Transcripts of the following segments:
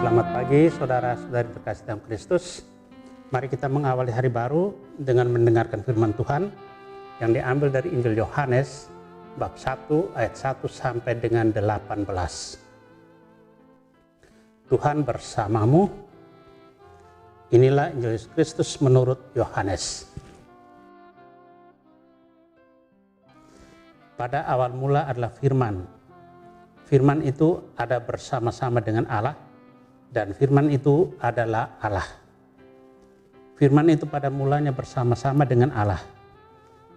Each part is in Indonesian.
Selamat pagi saudara-saudari terkasih dalam Kristus. Mari kita mengawali hari baru dengan mendengarkan firman Tuhan yang diambil dari Injil Yohanes bab 1 ayat 1 sampai dengan 18. Tuhan bersamamu. Inilah Injil Yesus Kristus menurut Yohanes. Pada awal mula adalah firman. Firman itu ada bersama-sama dengan Allah, dan firman itu adalah Allah. Firman itu pada mulanya bersama-sama dengan Allah.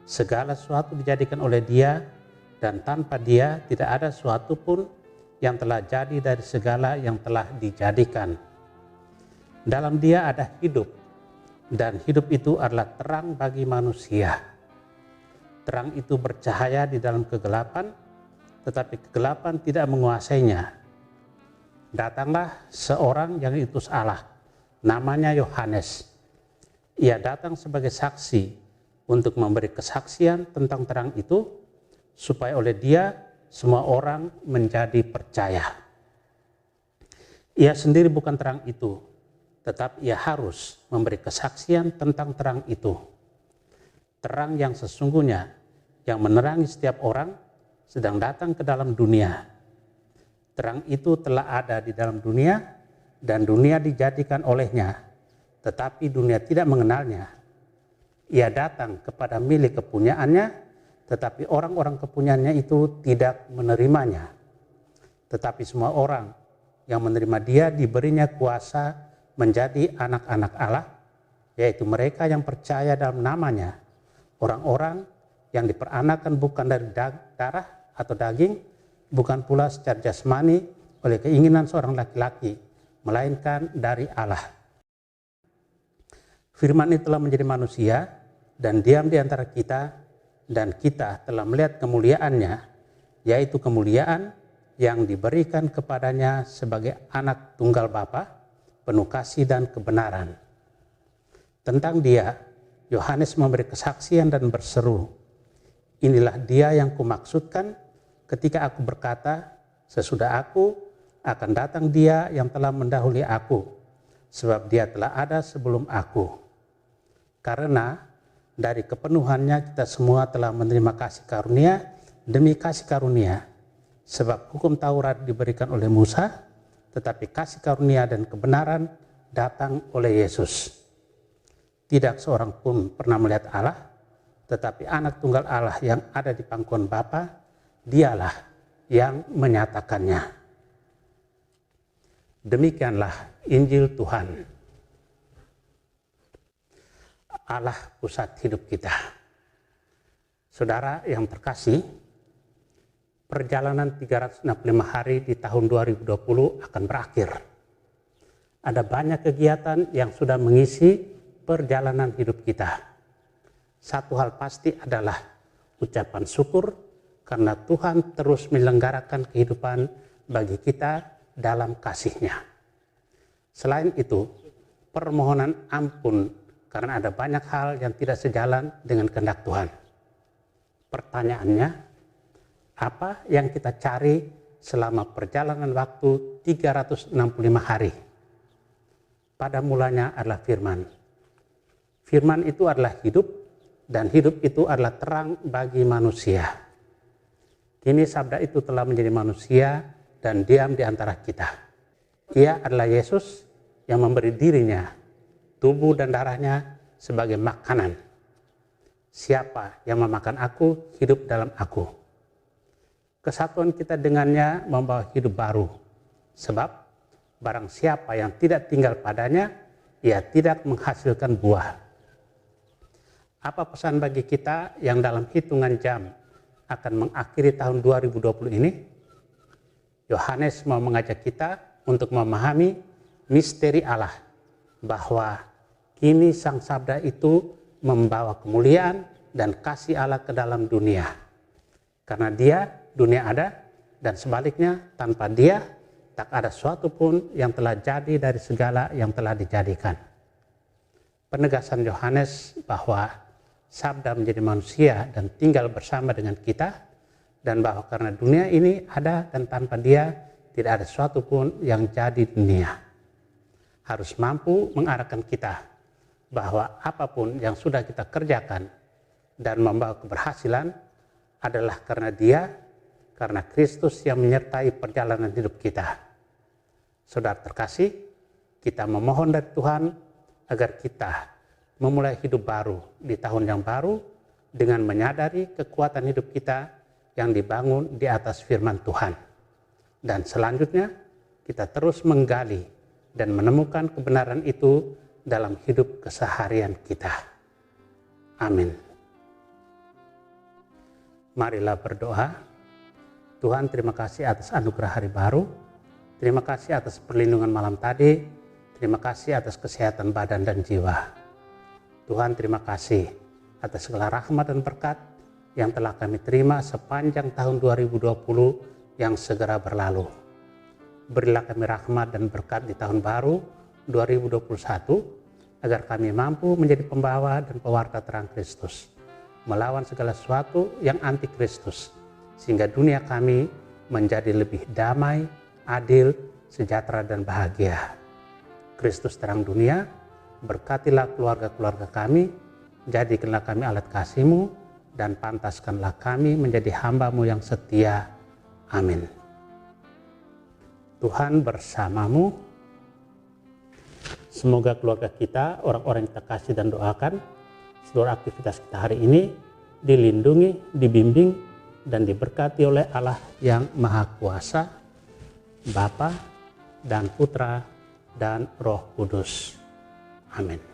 Segala sesuatu dijadikan oleh Dia, dan tanpa Dia tidak ada sesuatu pun yang telah jadi dari segala yang telah dijadikan. Dalam Dia ada hidup, dan hidup itu adalah terang bagi manusia. Terang itu bercahaya di dalam kegelapan, tetapi kegelapan tidak menguasainya. Datanglah seorang yang diutus Allah, namanya Yohanes. Ia datang sebagai saksi untuk memberi kesaksian tentang terang itu, supaya oleh Dia semua orang menjadi percaya. Ia sendiri bukan terang itu, tetapi ia harus memberi kesaksian tentang terang itu. Terang yang sesungguhnya, yang menerangi setiap orang, sedang datang ke dalam dunia. Terang itu telah ada di dalam dunia, dan dunia dijadikan olehnya, tetapi dunia tidak mengenalnya. Ia datang kepada milik kepunyaannya, tetapi orang-orang kepunyaannya itu tidak menerimanya. Tetapi semua orang yang menerima Dia diberinya kuasa menjadi anak-anak Allah, yaitu mereka yang percaya dalam namanya. Orang-orang yang diperanakan bukan dari darah atau daging, bukan pula secara jasmani oleh keinginan seorang laki-laki, melainkan dari Allah. Firman itu telah menjadi manusia dan diam di antara kita, dan kita telah melihat kemuliaannya, yaitu kemuliaan yang diberikan kepadanya sebagai anak tunggal Bapa, penuh kasih dan kebenaran. Tentang Dia, Yohanes memberi kesaksian dan berseru, "Inilah Dia yang kumaksudkan ketika aku berkata, sesudah aku akan datang Dia yang telah mendahului aku, sebab Dia telah ada sebelum aku." Karena dari kepenuhannya kita semua telah menerima kasih karunia demi kasih karunia. Sebab hukum Taurat diberikan oleh Musa, tetapi kasih karunia dan kebenaran datang oleh Yesus. Tidak seorang pun pernah melihat Allah, tetapi anak tunggal Allah yang ada di pangkuan Bapa, Dialah yang menyatakannya. Demikianlah Injil Tuhan. Allah pusat hidup kita. Saudara yang terkasih, perjalanan 365 hari di tahun 2020 akan berakhir. Ada banyak kegiatan yang sudah mengisi perjalanan hidup kita. Satu hal pasti adalah ucapan syukur, karena Tuhan terus menyelenggarakan kehidupan bagi kita dalam kasih-Nya. Selain itu, permohonan ampun karena ada banyak hal yang tidak sejalan dengan kehendak Tuhan. Pertanyaannya, apa yang kita cari selama perjalanan waktu 365 hari? Pada mulanya adalah firman. Firman itu adalah hidup, dan hidup itu adalah terang bagi manusia. Kini sabda itu telah menjadi manusia dan diam di antara kita. Ia adalah Yesus yang memberi dirinya, tubuh dan darahnya sebagai makanan. Siapa yang memakan aku, hidup dalam aku. Kesatuan kita dengannya membawa hidup baru. Sebab barang siapa yang tidak tinggal padanya, ia tidak menghasilkan buah. Apa pesan bagi kita yang dalam hitungan jam akan mengakhiri tahun 2020 ini? Yohanes mau mengajak kita untuk memahami misteri Allah, bahwa kini Sang Sabda itu membawa kemuliaan dan kasih Allah ke dalam dunia. Karena Dia, dunia ada, dan sebaliknya tanpa Dia tak ada sesuatu pun yang telah jadi dari segala yang telah dijadikan. Penegasan Yohanes bahwa Sabda menjadi manusia dan tinggal bersama dengan kita, dan bahwa karena dunia ini ada dan tanpa Dia tidak ada sesuatu pun yang jadi dunia. harus mampu mengarahkan kita bahwa apapun yang sudah kita kerjakan dan membawa keberhasilan adalah karena Dia, karena Kristus yang menyertai perjalanan hidup kita. Saudara terkasih, kita memohon dari Tuhan agar kita memulai hidup baru di tahun yang baru dengan menyadari kekuatan hidup kita yang dibangun di atas firman Tuhan. Dan selanjutnya kita terus menggali dan menemukan kebenaran itu dalam hidup keseharian kita. Amin. Marilah berdoa. Tuhan, terima kasih atas anugerah hari baru. Terima kasih atas perlindungan malam tadi. Terima kasih atas kesehatan badan dan jiwa. Tuhan, terima kasih atas segala rahmat dan berkat yang telah kami terima sepanjang tahun 2020 yang segera berlalu. Berilah kami rahmat dan berkat di tahun baru 2021 agar kami mampu menjadi pembawa dan pewarta terang Kristus, melawan segala sesuatu yang anti Kristus, sehingga dunia kami menjadi lebih damai, adil, sejahtera, dan bahagia. Kristus terang dunia, berkatilah keluarga-keluarga kami, jadikanlah kami alat kasih-Mu, dan pantaskanlah kami menjadi hamba-Mu yang setia. Amin. Tuhan bersamamu. Semoga keluarga kita, orang-orang yang kita kasih dan doakan, seluruh aktivitas kita hari ini dilindungi, dibimbing, dan diberkati oleh Allah yang Maha Kuasa, Bapa dan Putra dan Roh Kudus. Amin.